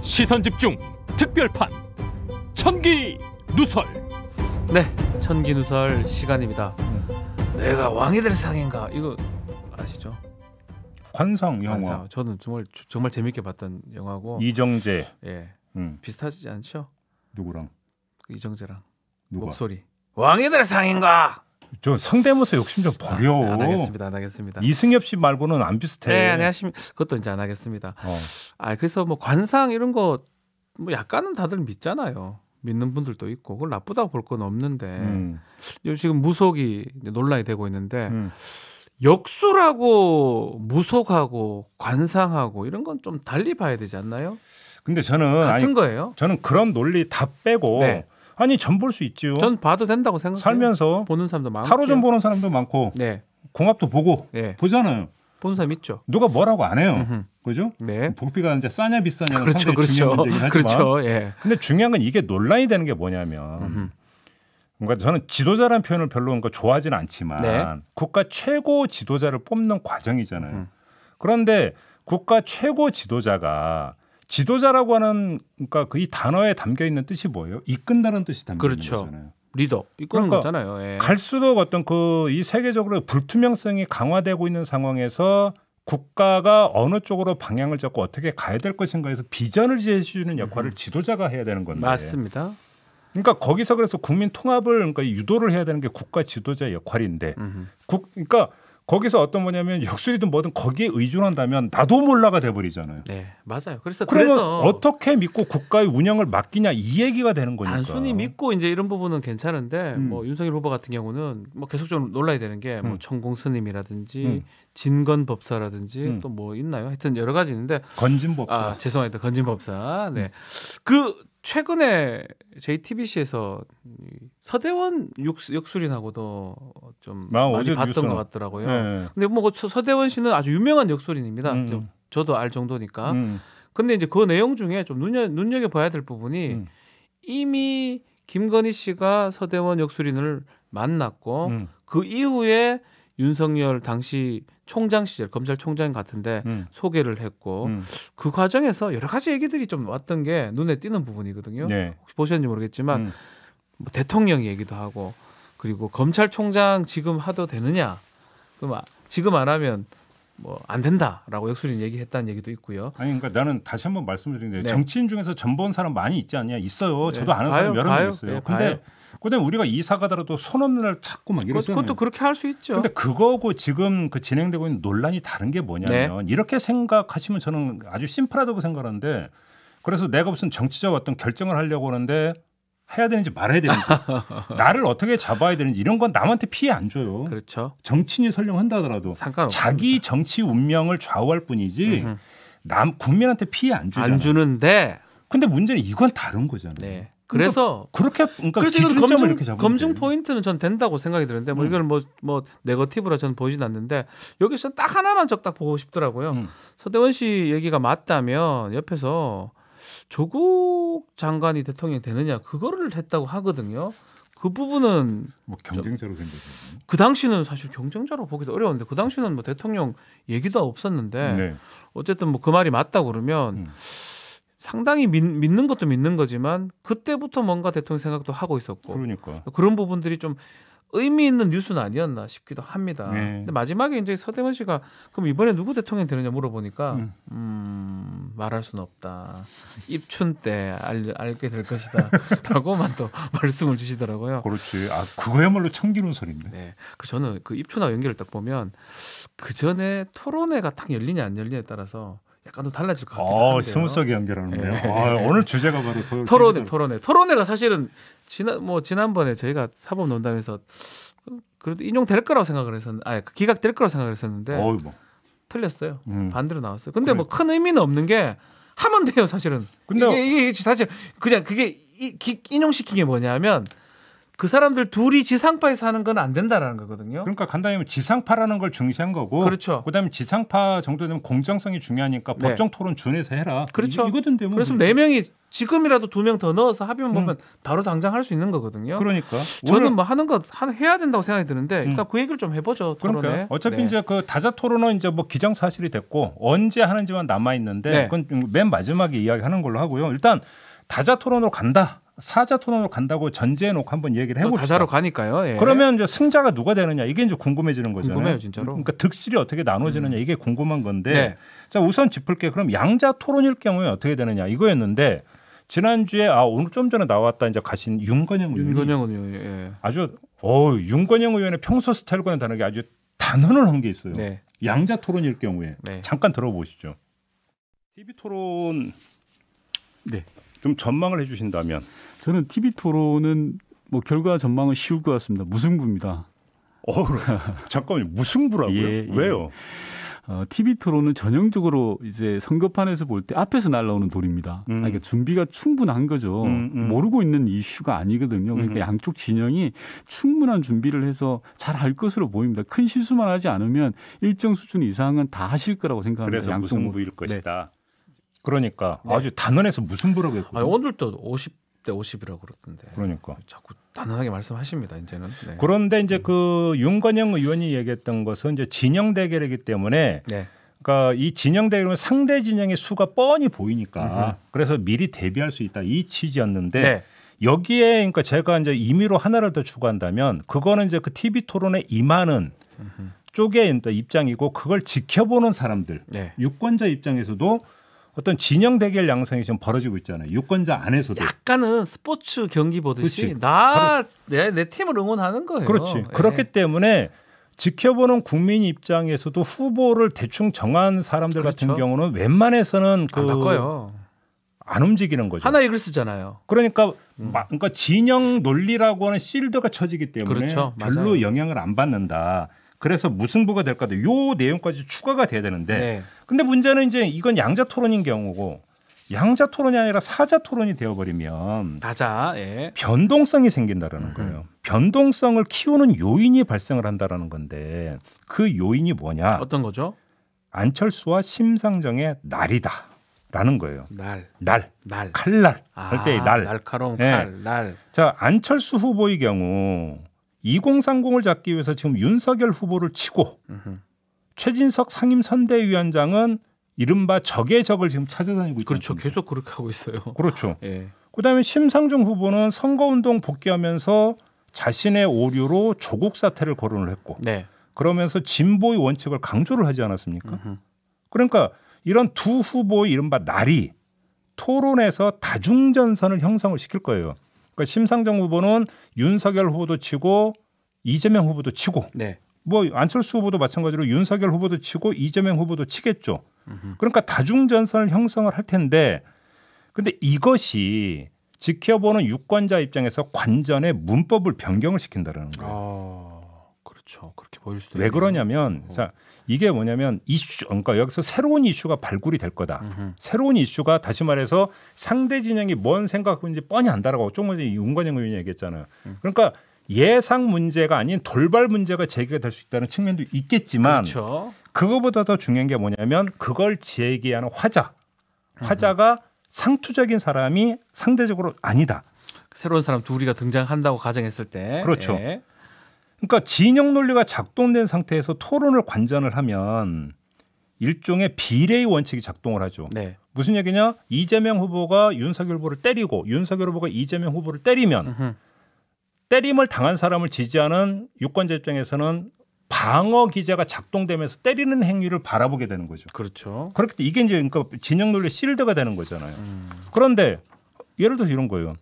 시선집중 특별판 천기누설. 네, 천기누설 시간입니다. 내가 왕이 될 상인가 이거 아시죠? 관상 영화. 관상. 저는 정말 재밌게 봤던 영화고. 이정재. 예, 비슷하지 않죠? 누구랑? 이정재랑. 누가? 목소리. 왕이 될 상인가? 저 성대모사 욕심 좀 버려. 네, 안 하겠습니다. 이승엽 씨 말고는 안 비슷해. 네, 안녕하십니까. 그것도 이제 안 하겠습니다. 그래서 뭐 관상 이런 거 뭐 약간은 다들 믿잖아요. 믿는 분들도 있고 그걸 나쁘다고 볼 건 없는데 지금 무속이 논란이 되고 있는데 역술하고 무속하고 관상하고 이런 건 좀 달리 봐야 되지 않나요? 근데 저는 같은 거예요. 저는 그런 논리 다 빼고 네. 아니 점 볼 수 있죠. 전 봐도 된다고 생각해요. 살면서 보는 사람도 많고 타로점 보는 사람도 많고 네. 궁합도 보고 네. 보잖아요. 보는 사람 있죠. 누가 뭐라고 안 해요. 그죠? 네. 복비가 이제 싸냐 비싸냐는 그렇죠, 상당히 중요한 문제긴 하지만 그렇죠. 예. 근데 중요한 건 이게 논란이 되는 게 뭐냐면 그러니까 저는 지도자라는 표현을 별로 좋아하지는 않지만 네. 국가 최고 지도자를 뽑는 과정이잖아요. 그런데 국가 최고 지도자가 지도자라고 하는 그러니까 그 이 단어에 담겨 있는 뜻이 뭐예요? 이끈다는 뜻이 담겨 그렇죠. 있는 거잖아요. 리더 이끄는 그러니까 거잖아요. 예. 갈수록 어떤 이 세계적으로 불투명성이 강화되고 있는 상황에서 국가가 어느 쪽으로 방향을 잡고 어떻게 가야 될 것인가에서 비전을 제시해주는 역할을 지도자가 해야 되는 건데. 맞습니다. 그러니까 거기서 그래서 국민 통합을 그러니까 유도를 해야 되는 게 국가 지도자의 역할인데, 그러니까 거기서 어떤 뭐냐면 역술이든 뭐든 거기에 의존한다면 나도 몰라가 돼버리잖아요. 네, 맞아요. 그래서 어떻게 믿고 국가의 운영을 맡기냐 이 얘기가 되는 거니까. 단순히 믿고 이제 이런 부분은 괜찮은데 뭐 윤석열 후보 같은 경우는 뭐 계속적으로 논란이 되는 게 뭐 천공 스님이라든지 진건법사라든지 또 뭐 있나요? 하여튼 여러 가지 있는데 건진법사. 죄송합니다. 건진법사. 네. 그 최근에 JTBC에서 서대원 역술인하고도 좀 많이 봤던 것 같더라고요. 네. 근데 뭐 서대원 씨는 아주 유명한 역술인입니다. 저도 알 정도니까. 근데 이제 그 내용 중에 좀 눈여겨봐야 될 부분이 이미 김건희 씨가 서대원 역술인을 만났고 그 이후에 윤석열 당시 총장 시절 검찰총장 같은데 소개를 했고 그 과정에서 여러 가지 얘기들이 좀 왔던 게 눈에 띄는 부분이거든요. 네. 혹시 보셨는지 모르겠지만 뭐 대통령 얘기도 하고 그리고 검찰총장 지금 하도 되느냐? 그럼 지금 안 하면 뭐 안 된다라고 역술인 얘기했다는 얘기도 있고요. 아니 그러니까 나는 다시 한번 말씀드리는데 네. 정치인 중에서 전 본 사람 많이 있지 않냐? 있어요. 네. 저도 아는 사람 여러 명 있어요. 네, 근데 그다음에 우리가 이사 가더라도 손 없는 날 찾고 막 이러잖아요. 그것도 그렇게 할 수 있죠. 근데 그거고 지금 그 진행되고 있는 논란이 다른 게 뭐냐면 이렇게 생각하시면 저는 아주 심플하다고 생각하는데 그래서 내가 무슨 정치적 어떤 결정을 하려고 하는데 해야 되는지 말아야 되는지 나를 어떻게 잡아야 되는지 이런 건 남한테 피해 안 줘요. 그렇죠. 정치인이 설령 한다 하더라도 자기 정치 운명을 좌우할 뿐이지 국민한테 피해 안 주잖아요. 안 주는데 근데 문제는 이건 다른 거잖아요. 네. 그래서 그러니까 이건 이렇게 잡으면 검증 포인트는 전 된다고 생각이 드는데 뭐 이걸 뭐 네거티브라 저는 보진 않는데 여기서 딱 하나만 딱 보고 싶더라고요. 서대원 씨 얘기가 맞다면 옆에서 조국 장관이 대통령이 되느냐 그거를 했다고 하거든요. 그 부분은 뭐 경쟁자로 생겼어요. 그 당시는 사실 경쟁자로 보기도 어려운데 그 당시는 뭐 대통령 얘기도 없었는데 네. 어쨌든 뭐 그 말이 맞다 그러면 상당히 믿는 것도 믿는 거지만 그때부터 뭔가 대통령 생각도 하고 있었고 그러니까 그런 부분들이 좀 의미 있는 뉴스는 아니었나 싶기도 합니다. 네. 근데 마지막에 이제 서대원 씨가 그럼 이번에 누구 대통령 되느냐 물어보니까 말할 수는 없다. 입춘 때 알게 될 것이다라고만 또 말씀을 주시더라고요. 그렇지. 그거야말로 천기누설인데. 네. 그래서 저는 그 입춘하고 연결을 딱 보면 그 전에 토론회가 딱 열리냐 안 열리냐에 따라서 약간 또 달라질 것 같기도 한데요. 스무스하게 연결하는데요. 네. 오늘 주제가 바로 토론회가 사실은 지난번에 저희가 사법논담에서 그래도 인용될 거라고 생각을 했었는데, 기각될 거라고 생각을 했었는데 틀렸어요. 반대로 나왔어요. 근데 뭐 큰 의미는 없는 게 하면 돼요, 사실은. 근데 이게 사실 그냥 그게 인용시킨 게 뭐냐면 그 사람들 둘이 지상파에서 하는 건 안 된다라는 거거든요. 그러니까 간단히 하면 지상파라는 걸 중시한 거고, 그렇죠. 그다음에 지상파 정도 되면 공정성이 중요하니까 네. 법정 토론 준해서 해라. 그렇죠. 이거던데 뭐. 그래서 4명이 지금이라도 2명 더 넣어서 합의만 보면 바로 당장 할 수 있는 거거든요. 그러니까 저는 뭐 하는 거 해야 된다고 생각이 드는데 일단 그 얘기를 좀 해보죠. 토론에. 그러니까 어차피 네. 이제 그 다자 토론은 이제 뭐 기정사실이 됐고 언제 하는지만 남아 있는데 네. 그건 맨 마지막에 이야기하는 걸로 하고요. 일단 다자 토론으로 간다, 사자 토론으로 간다고 전제해 놓고 한번 얘기를 해봅시다. 다자로 가니까요. 예. 그러면 이제 승자가 누가 되느냐 이게 이제 궁금해지는 거잖아요. 궁금해요, 진짜로. 그러니까 득실이 어떻게 나눠지느냐 이게 궁금한 건데. 네. 자 우선 짚을게. 그럼 양자 토론일 경우에 어떻게 되느냐 이거였는데 지난주에 오늘 좀 전에 나왔다 이제 가신 윤건영 의원이 예. 아주 윤건영 의원의 평소 스타일과는 다르게 아주 단언을 한 게 있어요. 네. 양자 토론일 경우에 네. 잠깐 들어보시죠. TV 토론 네. 좀 전망을 해주신다면. 저는 TV 토론은 뭐 결과 전망은 쉬울 것 같습니다. 무승부입니다. 잠깐만요. 무승부라고요? 예. 왜요? TV 토론은 전형적으로 이제 선거판에서 볼 때 앞에서 날라오는 돌입니다. 그러니까 준비가 충분한 거죠. 모르고 있는 이슈가 아니거든요. 그러니까 양쪽 진영이 충분한 준비를 해서 잘 할 것으로 보입니다. 큰 실수만 하지 않으면 일정 수준 이상은 다 하실 거라고 생각합니다. 그래서 양쪽 무승부일 것이다. 네. 그러니까 네. 아주 단언해서 무승부라고 했거든요. 오늘도 50대 50이라고 그러던데. 그러니까. 자꾸 단언하게 말씀하십니다. 이제는. 네. 그런데 이제 그 윤건영 의원이 얘기했던 것은 이제 진영 대결이기 때문에 네. 그러니까 이 진영 대결은 상대 진영의 수가 뻔히 보이니까 그래서 미리 대비할 수 있다 이 취지였는데 네. 여기에 그러니까 제가 이제 임의로 하나를 더 추가한다면 그거는 이제 그 TV 토론에 임하는 쪽의 입장이고 그걸 지켜보는 사람들 네. 유권자 입장에서도 어떤 진영 대결 양상이 지금 벌어지고 있잖아요. 유권자 안에서도. 약간은 스포츠 경기 보듯이 그렇지. 내 팀을 응원하는 거예요. 그렇지. 네. 그렇기 때문에 지켜보는 국민 입장에서도 후보를 대충 정한 사람들 그렇죠. 같은 경우는 웬만해서는 안 바꿔요. 안 움직이는 거죠. 하나 이글 쓰잖아요. 그러니까 진영 논리라고 하는 실드가 쳐지기 때문에 그렇죠. 별로 맞아요. 영향을 안 받는다. 그래서 무승부가 될 거다. 요 내용까지 추가가 돼야 되는데 네. 근데 문제는 이제 이건 양자 토론인 경우고 양자 토론이 아니라 사자 토론이 되어버리면 다자. 예. 변동성이 생긴다라는 거예요. 변동성을 키우는 요인이 발생을 한다라는 건데 그 요인이 뭐냐? 어떤 거죠? 안철수와 심상정의 날이다라는 거예요. 날. 칼날 할 때의 날. 날카로운 네. 칼. 날. 자 안철수 후보의 경우 2030을 잡기 위해서 지금 윤석열 후보를 치고 최진석 상임선대위원장은 이른바 적의 적을 지금 찾아다니고 있죠. 그렇죠. 계속 그렇게 하고 있어요. 그렇죠. 예. 그다음에 심상정 후보는 선거운동 복귀하면서 자신의 오류로 조국 사퇴를 거론을 했고 네. 그러면서 진보의 원칙을 강조를 하지 않았습니까? 그러니까 이런 두 후보의 이른바 날이 토론에서 다중전선을 형성을 시킬 거예요. 그러니까 심상정 후보는 윤석열 후보도 치고 이재명 후보도 치고 네. 뭐 안철수 후보도 마찬가지로 윤석열 후보도 치고 이재명 후보도 치겠죠. 그러니까 다중전선을 형성을 할 텐데 근데 이것이 지켜보는 유권자 입장에서 관전의 문법을 변경을 시킨다는 거예요. 그렇죠. 그렇게 보일 수도 왜 있네요. 그러냐면 자, 이게 뭐냐면 이슈 그러니까 여기서 새로운 이슈가 발굴이 될 거다. 새로운 이슈가 다시 말해서 상대 진영이 뭔 생각하고 있는지 뻔히 안다라고 조금 전에 윤건영 의원이 얘기했잖아요. 그러니까 예상 문제가 아닌 돌발 문제가 제기가 될 수 있다는 측면도 있겠지만 그렇죠. 그거보다 더 중요한 게 뭐냐면 그걸 제기하는 화자가 상투적인 사람이 상대적으로 아니다. 새로운 사람 둘이가 등장한다고 가정했을 때. 그렇죠. 예. 그러니까 진영 논리가 작동된 상태에서 토론을 관전을 하면 일종의 비례의 원칙이 작동을 하죠. 네. 무슨 얘기냐? 이재명 후보가 윤석열 후보를 때리고 윤석열 후보가 이재명 후보를 때리면 때림을 당한 사람을 지지하는 유권자 입장에서는 방어 기제가 작동되면서 때리는 행위를 바라보게 되는 거죠. 그렇죠. 그렇기 때문에 이게 이제 그러니까 진영 논리 실드가 되는 거잖아요. 그런데 예를 들어서 이런 거예요.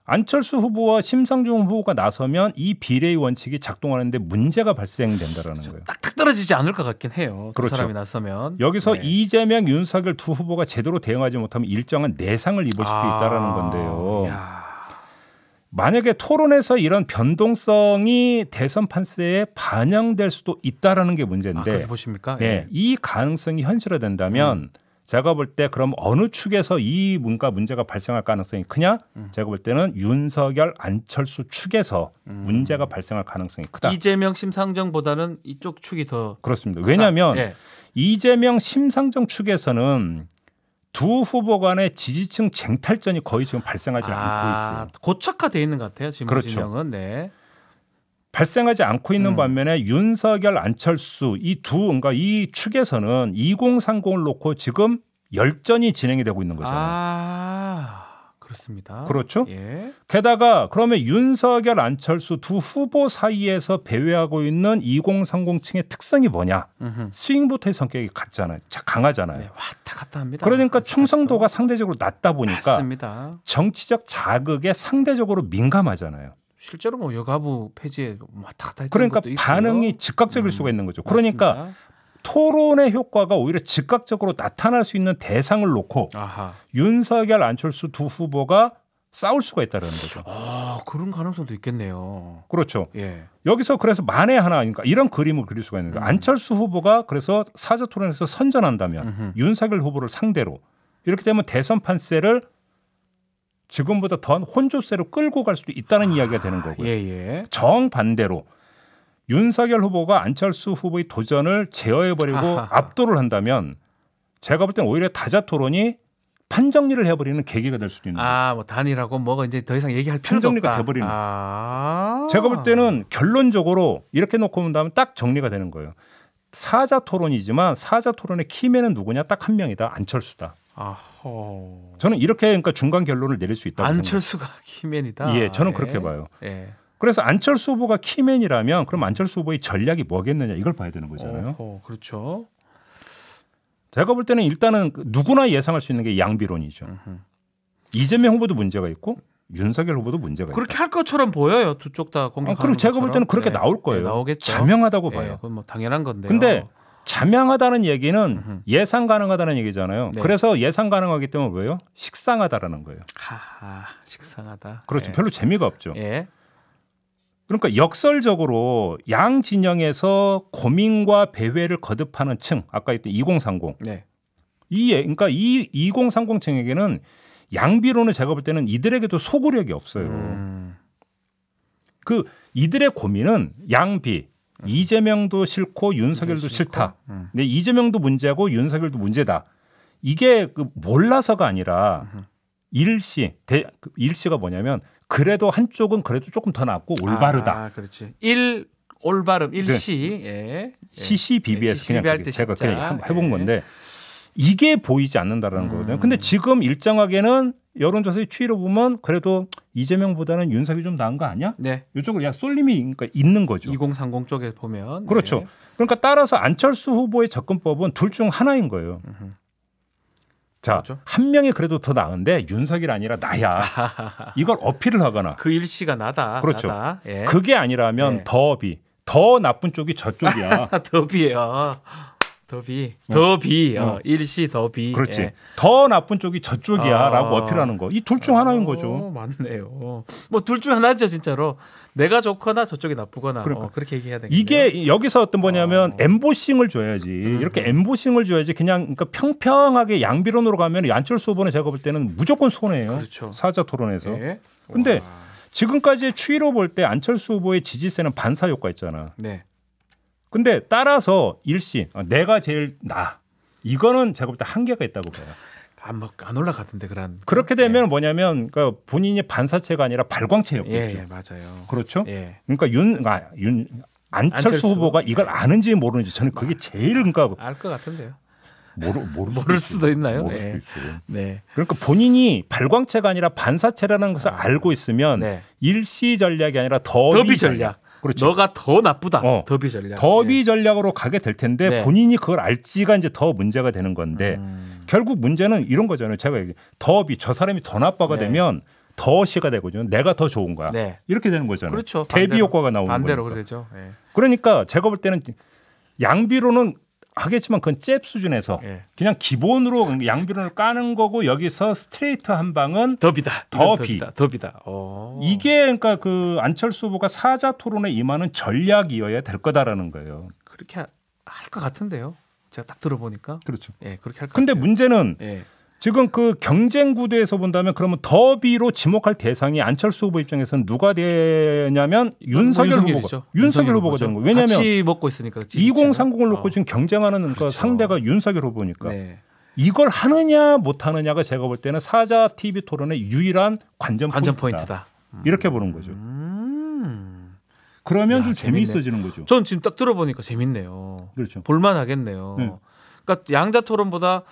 안철수 후보와 심상정 후보가 나서면 이 비례의 원칙이 작동하는데 문제가 발생된다라는 거예요. 딱딱 떨어지지 않을 것 같긴 해요. 그렇죠. 두 사람이 나서면. 여기서 네. 이재명, 윤석열 두 후보가 제대로 대응하지 못하면 일정한 내상을 입을 수도 있다라는 건데요. 야. 만약에 토론에서 이런 변동성이 대선 판세에 반영될 수도 있다라는 게 문제인데 그렇게 보십니까? 네, 이 가능성이 현실화된다면 제가 볼 때 그럼 어느 축에서 이 문제가 발생할 가능성이 크냐? 제가 볼 때는 윤석열, 안철수 축에서 문제가 발생할 가능성이 크다. 이재명, 심상정보다는 이쪽 축이 더 그렇습니다. 크다. 왜냐하면 예. 이재명, 심상정 축에서는 두 후보 간의 지지층 쟁탈전이 거의 지금 발생하지 않고 있어요. 고착화돼 있는 것 같아요. 지금 그렇죠. 진영은. 네. 발생하지 않고 있는 반면에 윤석열, 안철수 그러니까 이 축에서는 2030을 놓고 지금 열전이 진행이 되고 있는 거잖아요. 그렇습니다. 그렇죠. 예. 게다가 그러면 윤석열, 안철수 두 후보 사이에서 배회하고 있는 2030층의 특성이 뭐냐? 스윙보터의 성격이 강하잖아요. 네, 왔다 갔다 합니다. 그러니까 충성도가 상대적으로 낮다 보니까 맞습니다. 정치적 자극에 상대적으로 민감하잖아요. 실제로 뭐 여가부 폐지에 왔다 갔다 했던 그러니까 것도 있고요. 반응이 즉각적일 수가 있는 거죠. 그러니까 맞습니다. 토론의 효과가 오히려 즉각적으로 나타날 수 있는 대상을 놓고 윤석열, 안철수 두 후보가 싸울 수가 있다는 거죠. 그런 가능성도 있겠네요. 그렇죠. 예. 여기서 그래서 만에 하나 그러니까 이런 그림을 그릴 수가 있는 거예요. 안철수 후보가 그래서 사저토론에서 선전한다면 윤석열 후보를 상대로 이렇게 되면 대선 판세를 지금보다 더한 혼조세로 끌고 갈 수도 있다는 이야기가 되는 거고요. 예. 정반대로 윤석열 후보가 안철수 후보의 도전을 제어해버리고 압도를 한다면 제가 볼 때는 오히려 다자토론이 판정리를 해버리는 계기가 될 수도 있는 거예요. 뭐 단일하고 뭐가 이제 더 이상 얘기할 필요도 없다. 판정리가 돼버리는 거예요. 제가 볼 때는 결론적으로 이렇게 놓고 본다면 딱 정리가 되는 거예요. 사자토론이지만 사자토론의 키맨은 누구냐? 딱 한 명이다. 안철수다. 저는 이렇게 그러니까 중간 결론을 내릴 수 있다고 안철수가 키맨이다. 예, 저는 그렇게 봐요. 예. 그래서 안철수 후보가 키맨이라면 그럼 안철수 후보의 전략이 뭐겠느냐 이걸 봐야 되는 거잖아요. 그렇죠. 제가 볼 때는 일단은 누구나 예상할 수 있는 게 양비론이죠. 이재명 후보도 문제가 있고 윤석열 후보도 문제가 있고 그렇게 할 것처럼 보여요. 두 쪽 다 공격하는 그럼 제가 볼 때는 것처럼. 그렇게 나올 거예요. 나오겠죠. 자명하다고 봐요. 그건 뭐 당연한 건데요. 근데 자명하다는 얘기는 예상 가능하다는 얘기잖아요. 네. 그래서 예상 가능하기 때문에 왜요? 식상하다라는 거예요. 식상하다. 그렇죠. 별로 재미가 없죠. 예. 그러니까 역설적으로 양 진영에서 고민과 배회를 거듭하는 층, 아까 했던 2030. 네. 그러니까 이 2030층에게는 양비론을 제가 볼 때는 이들에게도 소구력이 없어요. 그 이들의 고민은 양비. 이재명도 싫고 윤석열도 싫다. 근데 이재명도 문제고 윤석열도 문제다. 이게 몰라서가 아니라 일시가 뭐냐면 그래도 한쪽은 그래도 조금 더 낫고 올바르다. 그렇지. 올바름 일시. 예. CCBBS 그냥 할 때 제가 진짜. 그냥 해본 건데 이게 보이지 않는다라는 거거든요. 근데 지금 일정하게는 여론조사의 추이로 보면 그래도 이재명보다는 윤석열이 좀 나은 거 아니야? 네. 이쪽으로 쏠림이 그러니까 있는 거죠. 2030 쪽에 보면. 그렇죠. 네. 그러니까 따라서 안철수 후보의 접근법은 둘 중 하나인 거예요. 자, 그렇죠. 한 명이 그래도 더 나은데 윤석열이 아니라 나야. 이걸 어필을 하거나. 그 일시가 나다. 그렇죠. 나다. 예. 그게 아니라면 더 나쁜 쪽이 저쪽이야. 더비요. 더비. 일시 더비. 그렇지. 예. 더 나쁜 쪽이 저쪽이야라고 어필하는 거. 이 둘 중 하나인 거죠. 맞네요. 뭐 둘 중 하나죠, 진짜로. 내가 좋거나 저쪽이 나쁘거나 그렇게 얘기해야 되겠네요. 이게 여기서 어떤 뭐냐면 엠보싱을 줘야지. 이렇게 엠보싱을 줘야지. 그냥 그러니까 평평하게 양비론으로 가면 안철수 후보는 제가 볼 때는 무조건 손해예요. 그렇죠. 사자 토론에서. 네. 근데 지금까지의 추이로 볼 때 안철수 후보의 지지세는 반사 효과 있잖아. 네. 근데 따라서 일시 내가 제일 나. 이거는 제가 볼 때 한계가 있다고 봐요. 안 올라가던데 그런. 그렇게 되면 뭐냐면 그러니까 본인이 반사체가 아니라 발광체였겠죠. 예, 맞아요. 그렇죠. 예. 그러니까 안철수 후보가 이걸 아는지 모르는지 저는 그게 제일 그러니까 알 것 같은데요. 모를 수도 있나요? 모를 수도 있어요. 네. 그러니까 본인이 발광체가 아니라 반사체라는 것을 알고 있으면 일시 전략이 아니라 더비 전략. 그렇죠. 너가 더 나쁘다. 더비 전략. 더비 전략으로 가게 될 텐데 본인이 그걸 알지가 이제 더 문제가 되는 건데 결국 문제는 이런 거잖아요. 제가 더비 저 사람이 더 나빠가 되면 더 시가 되거든요. 내가 더 좋은 거야. 이렇게 되는 거잖아요. 그렇죠. 대비 효과가 나오는 거예요. 반대로 그러죠. 그러니까 제가 볼 때는 양비로는 하겠지만 그건 잽 수준에서 그냥 기본으로 양비론을 까는 거고 여기서 스트레이트 한 방은 더비다. 이게 그러니까 그 안철수 후보가 사자 토론에 임하는 전략이어야 될 거다라는 거예요. 그렇게 할 것 같은데요. 제가 딱 들어보니까. 그렇죠. 예, 그렇게 할 것 같아요. 근데 문제는 예. 지금 그 경쟁 구도에서 본다면 그러면 더비로 지목할 대상이 안철수 후보 입장에서는 누가 되냐면 윤석열 후보가 윤석열 후보가 되는 거예요. 왜냐하면 같이 먹고 있으니까 2030을 놓고 지금 경쟁하는 그렇죠. 상대가 윤석열 후보니까 네. 이걸 하느냐 못 하느냐가 제가 볼 때는 사자 TV 토론의 유일한 관전 포인트다. 이렇게 보는 거죠. 그러면 야, 좀 재밌네. 재미있어지는 거죠. 전 지금 딱 들어보니까 재밌네요. 그렇죠. 볼만하겠네요. 네. 그러니까 양자 토론보다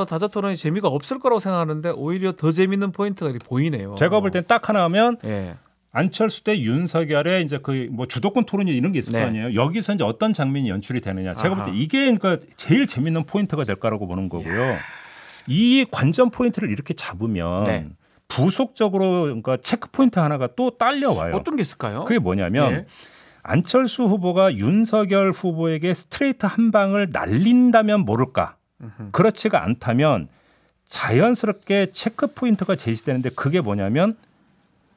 다자 토론이 재미가 없을 거라고 생각하는데 오히려 더 재밌는 포인트가 이렇게 보이네요. 제가 볼 땐 딱 하나 하면 예. 안철수 대 윤석열의 이제 그 뭐 주도권 토론이 이런 게 있을 네. 거 아니에요. 여기서 이제 어떤 장면이 연출이 되느냐. 제가 볼 때 아하. 이게 그러니까 제일 재밌는 포인트가 될 거라고 보는 거고요. 이 관전 포인트를 이렇게 잡으면 네. 부속적으로 그러니까 체크 포인트 하나가 또 딸려와요. 어떤 게 있을까요? 그게 뭐냐면 네. 안철수 후보가 윤석열 후보에게 스트레이트 한 방을 날린다면 모를까. 그렇지가 않다면 자연스럽게 체크 포인트가 제시되는데 그게 뭐냐면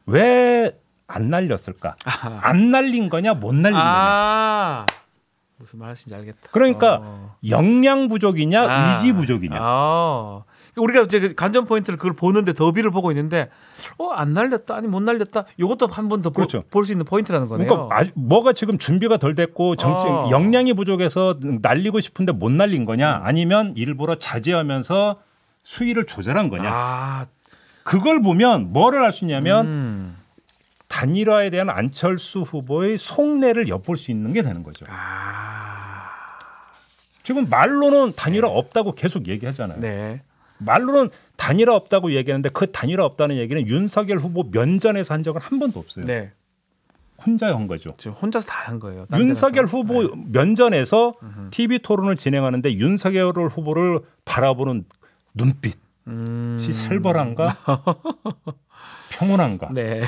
왜 안 날렸을까? 안 날린 거냐 못 날린 거냐. 무슨 말하시는지 알겠다. 그러니까 역량 부족이냐 의지 부족이냐. 우리가 이제 관전 포인트를 그걸 보는데 더비를 보고 있는데 안 날렸다 아니 못 날렸다 이것도 한 번 더 볼 수 그렇죠. 있는 포인트라는 거네요. 그러니까 뭐가 지금 준비가 덜 됐고 역량이 부족해서 날리고 싶은데 못 날린 거냐 아니면 일부러 자제하면서 수위를 조절한 거냐. 그걸 보면 뭐를 알 수 있냐면 단일화에 대한 안철수 후보의 속내를 엿볼 수 있는 게 되는 거죠. 지금 말로는 단일화 없다고 계속 얘기하잖아요. 네. 말로는 단일화 없다고 얘기하는데 그 단일화 없다는 얘기는 윤석열 후보 면전에서 한 적은 한 번도 없어요. 네. 혼자 한 거죠. 지금 혼자서 다 한 거예요. 윤석열 후보 면전에서 TV 토론을 진행하는데 윤석열 후보를 바라보는 눈빛이 살벌한가 평온한가. 네.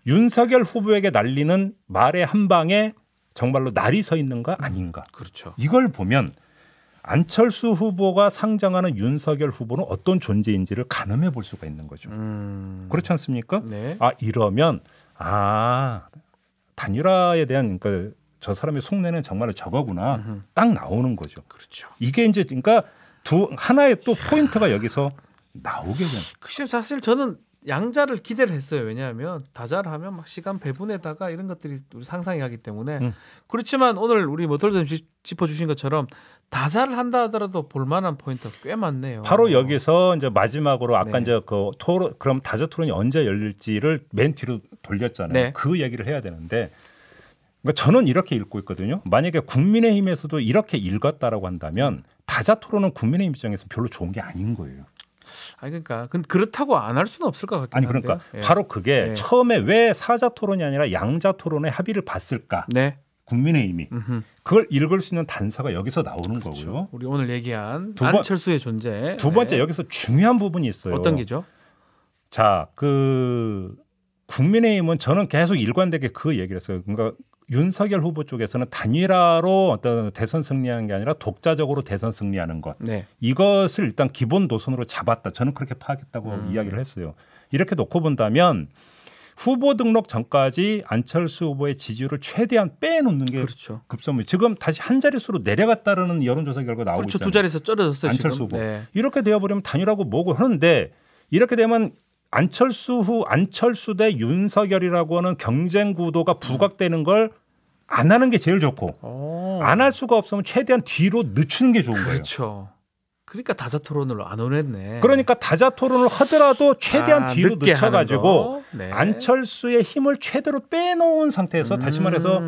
윤석열 후보에게 날리는 말의 한 방에 정말로 날이 서 있는가 아닌가. 그렇죠. 이걸 보면 안철수 후보가 상정하는 윤석열 후보는 어떤 존재인지를 가늠해 볼 수가 있는 거죠. 그렇지 않습니까? 네. 이러면 단일화에 대한 그러니까 저 사람의 속내는 정말로 저거구나. 딱 나오는 거죠. 그렇죠. 이게 이제 그러니까 하나의 또 포인트가 여기서 나오게 되는. 글쎄요, 사실 저는 양자를 기대를 했어요. 왜냐하면 다자를 하면 막 시간 배분에다가 이런 것들이 우리 상상이 가기 때문에 그렇지만 오늘 우리 머털도 짚어주신 것처럼 다자를 한다 하더라도 볼만한 포인트가 꽤 많네요. 바로 여기서 이제 마지막으로 아까 네. 이제 그 토론 그럼 다자 토론이 언제 열릴지를 맨 뒤로 돌렸잖아요. 네. 그 얘기를 해야 되는데 그러니까 저는 이렇게 읽고 있거든요. 만약에 국민의힘에서도 이렇게 읽었다라고 한다면 다자 토론은 국민의힘 입장에서 별로 좋은 게 아닌 거예요. 그러니까 그렇다고 안 할 수는 없을 것 같긴 아니 한데요. 그러니까 예. 바로 그게 예. 처음에 왜 사자 토론이 아니라 양자 토론의 합의를 봤을까? 네. 국민의힘이 그걸 읽을 수 있는 단서가 여기서 나오는 그렇죠. 거고요. 우리 오늘 얘기한 두 번- 안철수의 존재. 두 번째 네. 여기서 중요한 부분이 있어요. 어떤 게죠? 자, 국민의힘은 저는 계속 일관되게 그 얘기를 했어요. 그러니까 윤석열 후보 쪽에서는 단일화로 어떤 대선 승리하는 게 아니라 독자적으로 대선 승리하는 것. 네. 이것을 일단 기본 노선으로 잡았다. 저는 그렇게 파악했다고 이야기를 했어요. 이렇게 놓고 본다면 후보 등록 전까지 안철수 후보의 지지율을 최대한 빼놓는 게 그렇죠. 급선무. 지금 다시 한 자릿수로 내려갔다는 여론조사 결과 나오고 그렇죠. 있잖아요. 두 자리에서 떨어졌어요. 안철수 지금. 후보. 네. 이렇게 되어버리면 단일화고 뭐고 하는데 이렇게 되면 안철수 대 윤석열이라고 하는 경쟁 구도가 부각되는 걸 안 하는 게 제일 좋고 안 할 수가 없으면 최대한 뒤로 늦추는 게 좋은 거예요. 그렇죠. 그러니까 다자 토론으로 안 오냈네. 그러니까 다자 토론을 하더라도 최대한 뒤로 늦게 늦춰가지고 하는 거. 네. 안철수의 힘을 최대로 빼놓은 상태에서 다시 말해서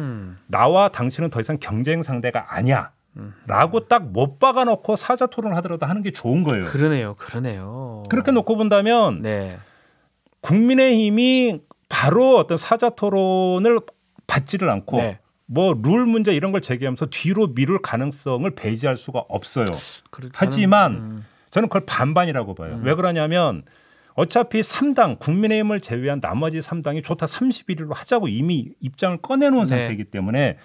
나와 당신은 더 이상 경쟁 상대가 아니야. 라고 딱 못 박아놓고 사자 토론을 하더라도 하는 게 좋은 거예요. 그러네요. 그렇게 놓고 본다면 네. 국민의힘이 바로 어떤 사자 토론을 받지를 않고 네. 뭐 룰 문제 이런 걸 제기하면서 뒤로 미룰 가능성을 배제할 수가 없어요. 하지만 저는 그걸 반반이라고 봐요. 왜 그러냐면 어차피 3당 국민의힘을 제외한 나머지 3당이 좋다 31일로 하자고 이미 입장을 꺼내놓은 상태이기 때문에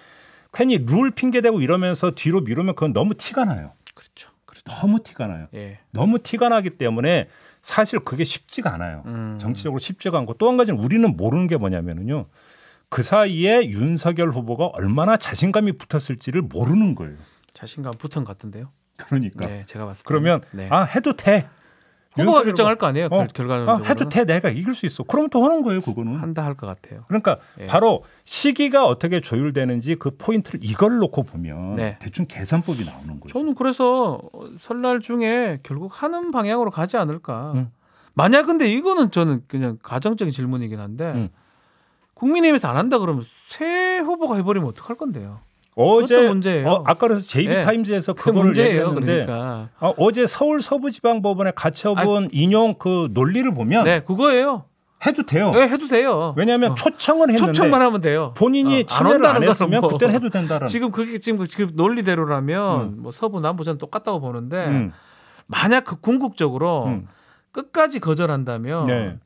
괜히 룰 핑계대고 이러면서 뒤로 미루면 그건 너무 티가 나요. 그렇죠. 너무 티가 나요. 예. 너무 티가 나기 때문에 사실 그게 쉽지가 않아요. 정치적으로 쉽지가 않고 또 한 가지는 우리는 모르는 게 뭐냐면요. 그 사이에 윤석열 후보가 얼마나 자신감이 붙었을지를 모르는 거예요. 자신감 붙은 것 같은데요. 그러니까. 네, 제가 봤을 때. 그러면 네. 해도 돼. 후보가 결정할 거 아니에요. 결과는. 해도 돼. 내가 이길 수 있어. 그러면 또 하는 거예요. 그거는. 한다 할 것 같아요. 그러니까 네. 바로 시기가 어떻게 조율되는지 그 포인트를 이걸 놓고 보면 네. 대충 계산법이 나오는 거죠. 저는 그래서 설날 중에 결국 하는 방향으로 가지 않을까. 만약 근데 이거는 저는 그냥 가정적인 질문이긴 한데 국민의힘에서 안 한다 그러면 새 후보가 해버리면 어떡할 건데요? 어제 문제예요. 아까 그래서 JB타임즈에서 그거를 문제예요. 얘기했는데 그러니까. 어제 서울 서부지방법원의 가처분 인용 그 논리를 보면 네, 그거예요. 해도 돼요. 네, 해도 돼요. 왜냐하면 초청은 했는데 초청만 하면 돼요. 본인이 참여를 안 했으면 뭐. 그때는 해도 된다는. 지금 그게 지금 논리대로라면 뭐 서부 남부 저는 똑같다고 보는데 만약 그 궁극적으로 끝까지 거절한다면 네.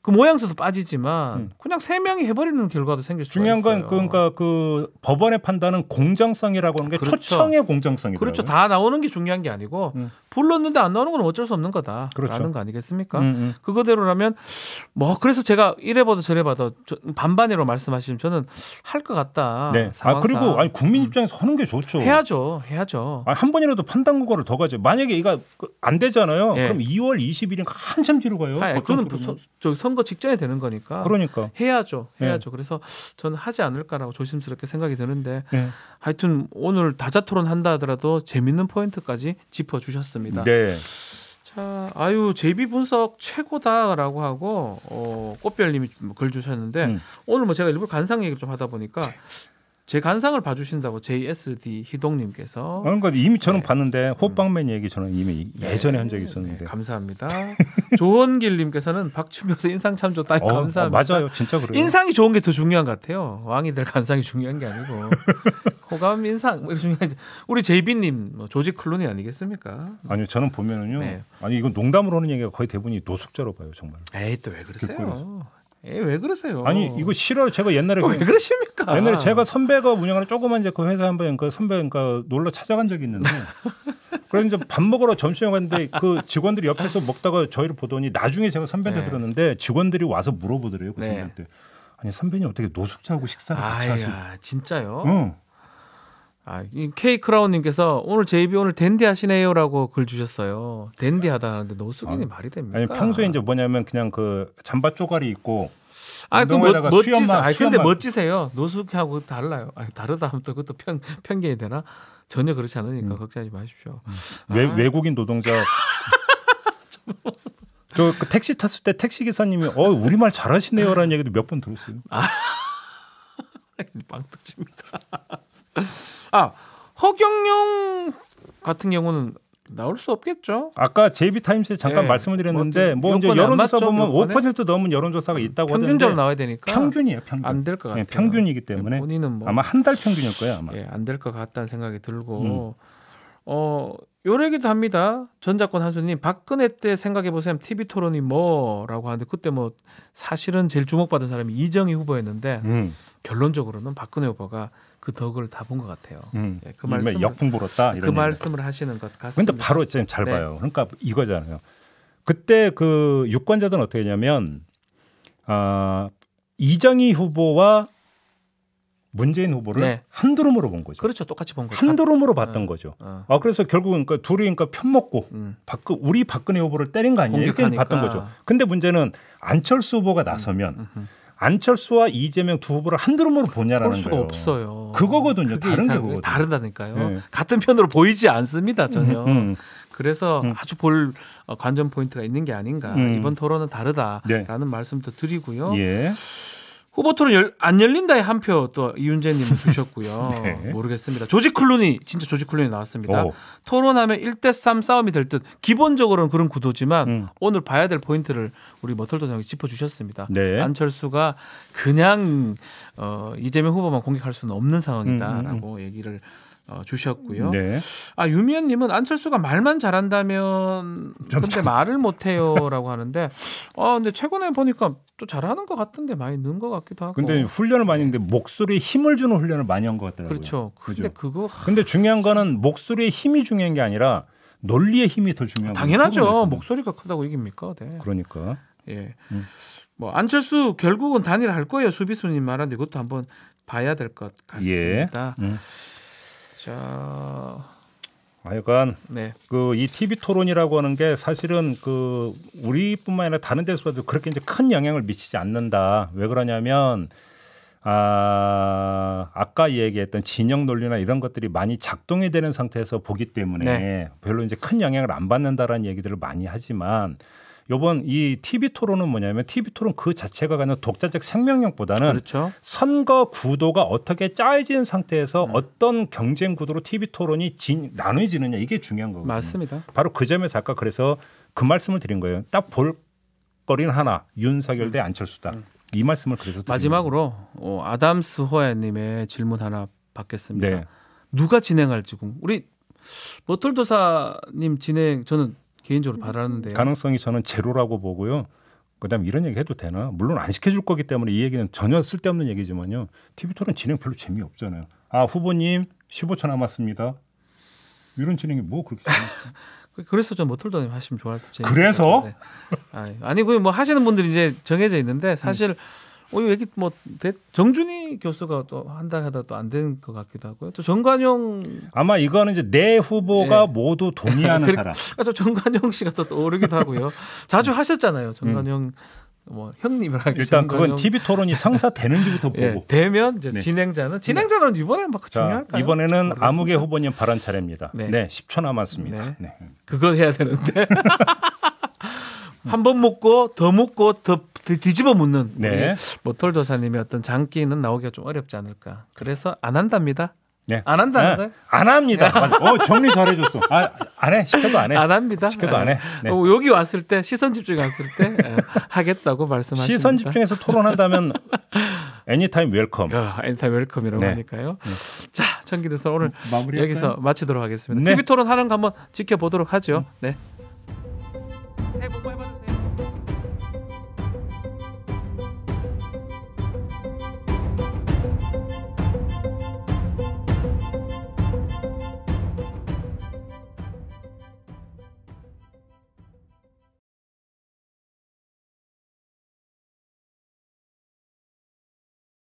그 모양새도 빠지지만 그냥 3명이 해버리는 결과도 생길 수가 중요한 건 있어요. 그러니까 그 법원의 판단은 공정성이라고 하는 게 그렇죠. 초청의 공정성이더라고요. 그렇죠. 다 나오는 게 중요한 게 아니고 불렀는데 안 나오는 건 어쩔 수 없는 거다라는 그렇죠. 거 아니겠습니까? 그거대로라면 뭐 그래서 제가 이래 봐도 저래 봐도 반반으로 말씀하시면 저는 할 것 같다. 네. 상황상. 그리고 국민 입장에서 하는 게 좋죠. 해야죠. 한 번이라도 판단 국어를 더 가죠. 만약에 이거 안 되잖아요. 네. 그럼 2월 20일인가 한참 뒤로 가요. 그거는 선거 직전에 되는 거니까. 그러니까 해야죠. 네. 그래서 저는 하지 않을까라고 조심스럽게 생각이 드는데 네. 하여튼 오늘 다자토론 한다 하더라도 재밌는 포인트까지 짚어주셨습니다. 네. 자, JB 분석 최고다라고 하고 꽃별님이 글 주셨는데 오늘 뭐 제가 일부러 간상 얘기를 좀 하다 보니까 제 간상을 봐주신다고 JSD 희동님께서 그러니까 이미 저는 네. 봤는데 호빵맨 얘기 저는 이미 예전에 한 적이 있었는데. 네, 감사합니다. 조원길님께서는 박준표에서 인상 참 좋다. 감사합니다. 맞아요, 진짜 그래요. 인상이 좋은 게 더 중요한 것 같아요. 왕이 될 간상이 중요한 게 아니고 호감 인상 뭐 중요하지. 우리 JB님 조지 클루니 아니겠습니까? 아니요, 저는 보면은요. 네. 이건 농담으로 하는 얘기가 거의 대부분이 노숙자로 봐요, 정말. 에이 또 왜 그러세요? 왜 그러세요? 아니 이거 싫어요. 제가 옛날에 왜 그러십니까? 옛날에 제가 선배가 운영하는 조그만 그 회사 한번 그 선배 놀러 찾아간 적이 있는데 그래서 이제 밥 먹으러 점심에 갔는데 그 직원들이 옆에서 먹다가 저희를 보더니 나중에 제가 선배한테 들었는데 직원들이 와서 물어보더래요. 그 선배한테. 아니 선배님 어떻게 노숙자하고 식사를 같이 하시고? 진짜요? 응. K 크라운님께서 오늘 JB 오늘 댄디 하시네요라고 글 주셨어요. 댄디하다는데 노숙인이 말이 됩니까? 아니 평소에 이제 뭐냐면 그냥 그 잠바 쪼가리 입고 운동화에다가 수염만 근데 멋지세요. 노숙하고 달라요. 다르다 하면 또 그것도 편견이 되나? 전혀 그렇지 않으니까 걱정하지 마십시오. 외국인 노동자 저 그 택시 탔을 때 택시 기사님이 우리말 잘하시네요라는 얘기도 몇 번 들었어요. 빵 터집니다. 허경영 같은 경우는 나올 수 없겠죠. 아까 JB타임스에 잠깐 말씀을 드렸는데 뭐 이제 여론조사 보면 5% 넘은 여론조사가 있다고 하던데 평균적으로 나와야 되니까 평균이에요. 평균. 안 될 것 같아요. 평균이기 때문에 본인은 뭐 아마 한 달 평균일 거예요. 아마. 안 될 것 같다는 생각이 들고 요 얘기도 합니다. 전작권 한수님 박근혜 때 생각해 보세요. TV 토론이 뭐라고 하는데 그때 뭐 사실은 제일 주목받은 사람이 이정희 후보였는데 결론적으로는 박근혜 후보가 그 덕을 다 본 것 같아요. 그 말씀 역풍 불었다. 그 말씀을 하시는 것 같습니다. 근데 바로 잘 봐요. 그러니까 이거잖아요. 그때 그 유권자들은 어떻게 했냐면 이정희 후보와 문재인 후보를 한드름으로 본 거죠. 그렇죠. 똑같이 본 거죠. 한드름으로 봤던 거죠. 그래서 결국은 둘이 편 먹고 우리 박근혜 후보를 때린 거 아니에요? 이렇게 봤던 거죠. 근데 문제는 안철수 후보가 나서면 안철수와 이재명 두 후보를 한드름으로 보냐라는 볼 수가 거예요. 없어요. 그거거든요. 다른 게 그거거든요. 다르다니까요. 같은 편으로 보이지 않습니다. 전혀. 그래서 아주 볼 관전 포인트가 있는 게 아닌가. 이번 토론은 다르다라는 말씀도 드리고요. 후보 토론 안 열린다에 한 표 또 이윤재님은 주셨고요. 모르겠습니다. 조지 클루니 진짜 조지 클루니 나왔습니다. 토론하면 1대3 싸움이 될 듯 기본적으로는 그런 구도지만 오늘 봐야 될 포인트를 우리 머털도장이 짚어주셨습니다. 안철수가 그냥 이재명 후보만 공격할 수는 없는 상황이다라고 얘기를 주셨고요. 유미연님은 안철수가 말만 잘한다면 근데 말을 못해요라고 하는데 근데 최근에 보니까 또 잘하는 것 같은데 많이 는 것 같기도 하고. 근데 훈련을 많이 했는데 목소리에 힘을 주는 훈련을 많이 한 것 같더라고요. 그렇죠. 근데 중요한 거는 목소리의 힘이 중요한 게 아니라 논리의 힘이 더 중요한 거예요. 당연하죠. 목소리가 크다고 이깁니까? 그러니까. 뭐 안철수 결국은 단일할 거예요. 수비수님 말하는데 그것도 한번 봐야 될 것 같습니다. 자, 하여간 네. 그 이 TV 토론이라고 하는 게 사실은 그 우리뿐만 아니라 다른 데서도 그렇게 이제 큰 영향을 미치지 않는다. 왜 그러냐면 아까 얘기했던 진영 논리나 이런 것들이 많이 작동이 되는 상태에서 보기 때문에 네. 별로 이제 큰 영향을 안 받는다라는 얘기들을 많이 하지만 요번 이 TV 토론은 뭐냐면 TV 토론 그 자체가 가는 독자적 생명력보다는 그렇죠. 선거 구도가 어떻게 짜여진 상태에서 어떤 경쟁 구도로 TV 토론이 나눠지느냐 이게 중요한 거거든요. 맞습니다. 바로 그 점에서 아까 그래서 그 말씀을 드린 거예요. 딱 볼거리는 하나 윤석열 대 안철수다. 이 말씀을 그래서 마지막으로 아담스 호야님의 질문 하나 받겠습니다. 네. 누가 진행할지 우리 머털도사님 진행 저는 개인적으로 바라는데요. 가능성이 저는 제로라고 보고요. 그다음 이런 얘기 해도 되나? 물론 안 시켜줄 거기 때문에 이 얘기는 전혀 쓸데없는 얘기지만요. TV 토론 진행 별로 재미없잖아요. 아 후보님 15초 남았습니다. 이런 진행이 뭐 그렇게 그래서 좀 머털도사님 하시면 좋아할 것 같아요. 그래서? 아니 그 뭐 하시는 분들이 이제 정해져 있는데 사실 이 얘기 뭐 정준희 교수가 또 한다 하다 또 안 되는 것 같기도 하고요. 또 정관용 아마 이거는 이제 내 후보가 모두 동의하는 사람. 그래서 정관용 씨가 또 떠오르기도 하고요. 자주 하셨잖아요. 정관용 뭐 형님이라 일단 그건 TV 토론이 성사되는지부터 보고 되면 이제 진행자는 이번에는 막 중요할까요? 이번에는 모르겠습니다. 아무개 후보님 발언 차례입니다. 네. 네, 10초 남았습니다. 네. 그거 해야 되는데 한 번 묻고 더 묻고 더 뒤집어 묻는 네. 머털도사님의 어떤 장기는 나오기가 좀 어렵지 않을까. 그래서 안 한답니다. 네. 안 한다는 거예요? 안 합니다. 정리 잘해줬어. 안 해. 시켜도 안 해. 안 합니다. 시켜도 안 해. 네. 여기 왔을 때 시선 집중 왔을 때 하겠다고 말씀하십니다. 시선 집중해서 토론한다면 애니타임 웰컴. 애니타임 웰컴이라고 하니까요. 자, 청기도서 오늘 마무리할까요? 여기서 마치도록 하겠습니다. 네. TV 토론 하는 거 한번 지켜보도록 하죠. 네.